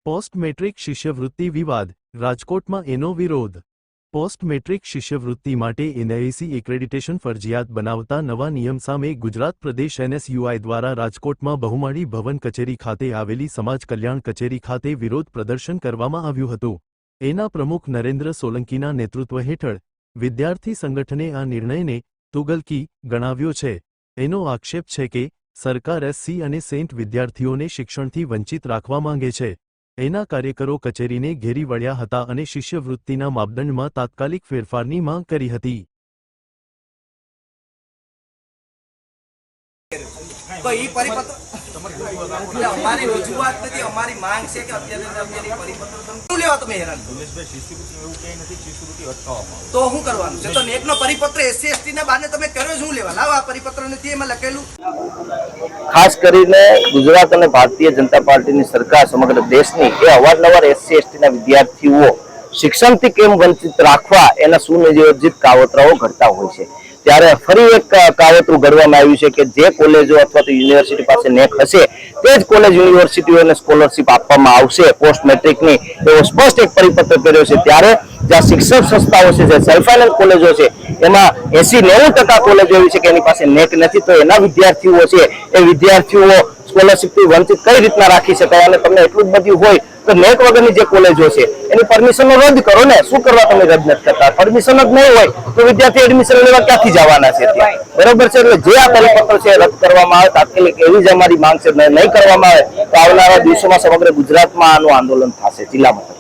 Post metric શિષ્યવૃત્તિ વિવાદ, રાજકોટમાં એનો વિરોધ। પોસ્ટ મેટ્રિક શિષ્યવૃત્તિ માટે એનઆઈસી એક્રેડિટેશન ફરજિયાત બનાવતા નવા નિયમ સામે ગુજરાત પ્રદેશ એનએસયુઆઈ દ્વારા રાજકોટમાં બહુમાળી ભવન કચેરી ખાતે આવેલી સમાજ કલ્યાણ કચેરી ખાતે વિરોધ પ્રદર્શન કરવામાં આવ્યું હતું। એના પ્રમુખ નરેન્દ્ર સોલંકીના નેતૃત્વ હેઠળ વિદ્યાર્થી સંગઠને આ નિર્ણયને તુગલકી ગણાવ્યો છે। એનો આક્ષેપ છે કે સરકાર એસસી અને સેન્ટ વિદ્યાર્થીઓને શિક્ષણથી વંચિત રાખવા માંગે છે। એના કાર્યકરો કચેરીને ઘેરી વળ્યા હતા અને શિષ્યવૃત્તિના માપદંડમાં તાત્કાલિક ફેરફારની માંગ કરી હતી। તો એ પરિપત્ર અમારી રજૂઆત નથી, અમારી માંગ છે કે અત્યારે પરિપત્ર શું લેવા તમે હેરાન તો શું કરવાનું છે? તો નેકનો પરિપત્ર એસસી એસટી ના બાને તમે કર્યો શું લેવા? લાવો આ પરિપત્ર નથી એમાં લખેલું। ખાસ કરીને ગુજરાત અને ભારતીય જનતા પાર્ટીની સરકાર સમગ્ર દેશની એ અવારનવાર એસસી એસટી ના વિદ્યાર્થીઓ શિક્ષણથી કેમ વંચિત રાખવા એના સુનિયોજિત કાવતરાઓ ઘડતા હોય છે। ત્યારે ફરી એક કાવતરું ઘડવામાં આવ્યું છે કે જે કોલેજો અથવા તો યુનિવર્સિટી પાસે નેક હશે તે જ કોલેજ યુનિવર્સિટીઓને સ્કોલરશિપ આપવામાં આવશે પોસ્ટ મેટ્રિકની, એવો સ્પષ્ટ એક પરિપત્ર કર્યો છે। ત્યારે જ્યાં શિક્ષક સંસ્થાઓ છે, જે સેલ્ફ ફાઇનાન્સ કોલેજો છે, એમાં 80-90% કોલેજો એવી છે કે એની પાસે નેક નથી, તો એના વિદ્યાર્થીઓ છે એ વિદ્યાર્થીઓ સ્કોલરશિપથી વંચિત કઈ રીતના રાખી શકાય? અને તમને એટલું જ બધું હોય તો નેક વગરની જે કોલેજો છે એની પરમિશન રદ કરો ને। શું કરવા તમે રદ નથી કરતા? પરમિશન જ નહીં હોય તો વિદ્યાર્થી એડમિશન લેવા ક્યાંથી જવાના છે ત્યાં? બરોબર છે। એટલે જે આ પરિપત્ર છે રદ કરવામાં આવે તાત્કાલિક, એવી જ અમારી માંગ છે। નહીં કરવામાં આવે તો આવનારા દિવસોમાં સમગ્ર ગુજરાતમાં આનું આંદોલન થશે જિલ્લામાં।